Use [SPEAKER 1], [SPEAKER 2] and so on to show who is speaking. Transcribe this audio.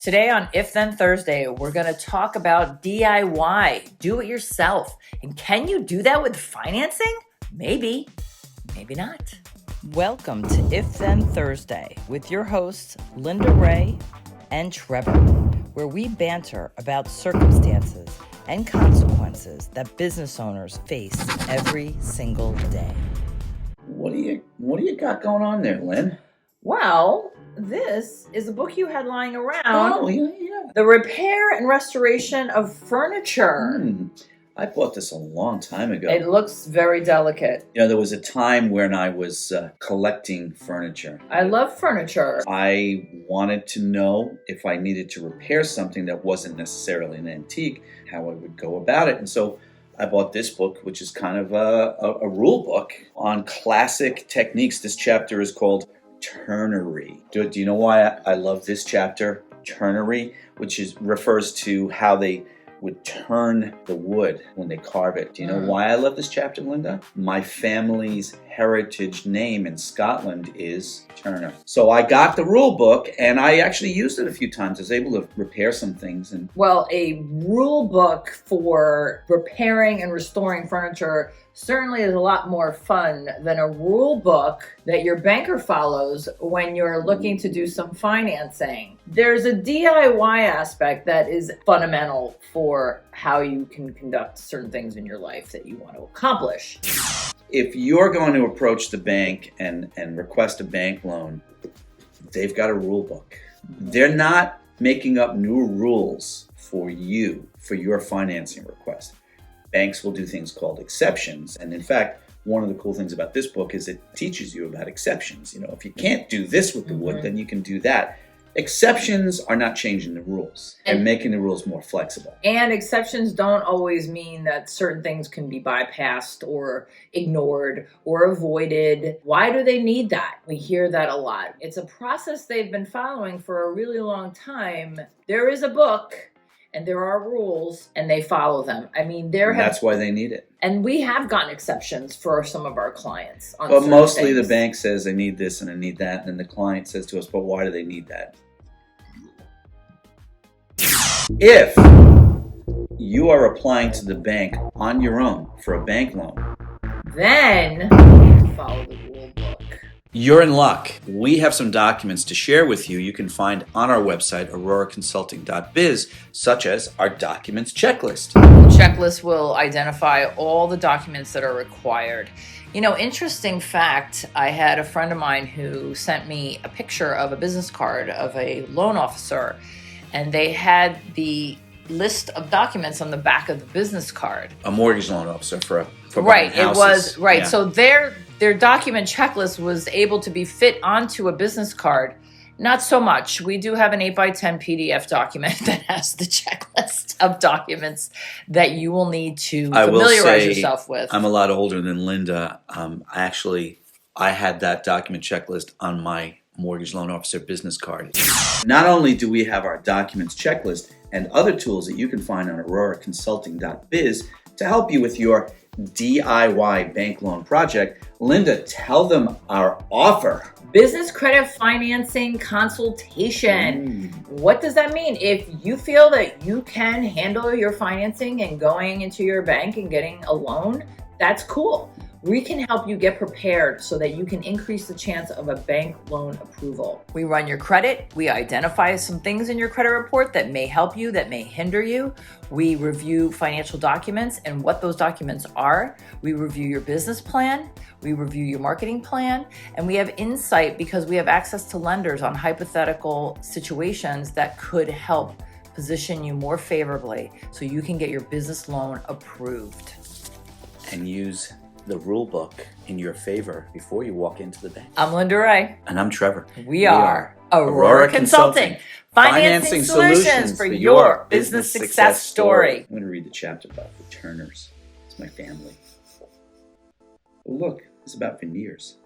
[SPEAKER 1] Today on If Then Thursday, we're going to talk about DIY, do it yourself. And can you do that with financing? Maybe, maybe not. Welcome to If Then Thursday with your hosts, Linda Ray and Trevor, where we banter about circumstances and consequences that business owners face every single day.
[SPEAKER 2] What do you got going on there, Lynn?
[SPEAKER 1] Well, this is a book you had lying around.
[SPEAKER 2] Oh, yeah.
[SPEAKER 1] The Repair and Restoration of Furniture.
[SPEAKER 2] I bought this a long time ago.
[SPEAKER 1] It looks very delicate.
[SPEAKER 2] You know, there was a time when I was collecting furniture.
[SPEAKER 1] I love furniture.
[SPEAKER 2] I wanted to know if I needed to repair something that wasn't necessarily an antique, how I would go about it. And so I bought this book, which is kind of a rule book on classic techniques. This chapter is called Turnery. Do you know why I love this chapter? Turnery, which refers to how they would turn the wood when they carve it. Do you know why I love this chapter, Linda? My family's heritage name in Scotland is Turner. So I got the rule book and I actually used it a few times. I was able to repair some things.
[SPEAKER 1] Well, a rule book for repairing and restoring furniture certainly is a lot more fun than a rule book that your banker follows when you're looking to do some financing. There's a DIY aspect that is fundamental for how you can conduct certain things in your life that you want to accomplish.
[SPEAKER 2] If you're going to approach the bank and request a bank loan, they've got a rule book. They're not making up new rules for you for your financing request. Banks will do things called exceptions. And in fact, one of the cool things about this book is it teaches you about exceptions. You know, if you can't do this with the wood, then you can do that. Exceptions are not changing the rules and making the rules more flexible.
[SPEAKER 1] And exceptions don't always mean that certain things can be bypassed or ignored or avoided. Why do they need that? We hear that a lot. It's a process they've been following for a really long time. There is a book and there are rules and they follow them. I mean,
[SPEAKER 2] that's why they need it.
[SPEAKER 1] And we have gotten exceptions for some of our clients.
[SPEAKER 2] But mostly the bank says I need this and I need that. And then the client says to us, but why do they need that? If you are applying to the bank on your own for a bank loan,
[SPEAKER 1] then follow the rule book.
[SPEAKER 2] You're in luck. We have some documents to share with you can find on our website, auroraconsulting.biz, such as our documents checklist.
[SPEAKER 1] The checklist will identify all the documents that are required. You know, interesting fact, I had a friend of mine who sent me a picture of a business card of a loan officer, and they had the list of documents on the back of the business card.
[SPEAKER 2] A mortgage loan officer for
[SPEAKER 1] right.
[SPEAKER 2] It
[SPEAKER 1] was right.
[SPEAKER 2] Yeah.
[SPEAKER 1] So their document checklist was able to be fit onto a business card. Not so much. We do have an 8x10 PDF document that has the checklist of documents that you will need to familiarize yourself with.
[SPEAKER 2] I'm a lot older than Linda. I had that document checklist on my mortgage loan officer business card. Not only do we have our documents checklist and other tools that you can find on auroraconsulting.biz to help you with your DIY bank loan project, Linda, tell them our offer.
[SPEAKER 1] Business Credit Financing Consultation. What does that mean? If you feel that you can handle your financing and going into your bank and getting a loan, that's cool. We can help you get prepared so that you can increase the chance of a bank loan approval. We run your credit. We identify some things in your credit report that may help you, that may hinder you. We review financial documents and what those documents are. We review your business plan. We review your marketing plan. And we have insight because we have access to lenders on hypothetical situations that could help position you more favorably so you can get your business loan approved.
[SPEAKER 2] And use the rule book in your favor before you walk into the bank.
[SPEAKER 1] I'm Linda Ray.
[SPEAKER 2] And I'm Trevor.
[SPEAKER 1] We are Aurora Consulting. Financing solutions for your business success story.
[SPEAKER 2] I'm going to read the chapter about the Turners. It's my family. Oh, look, it's about veneers.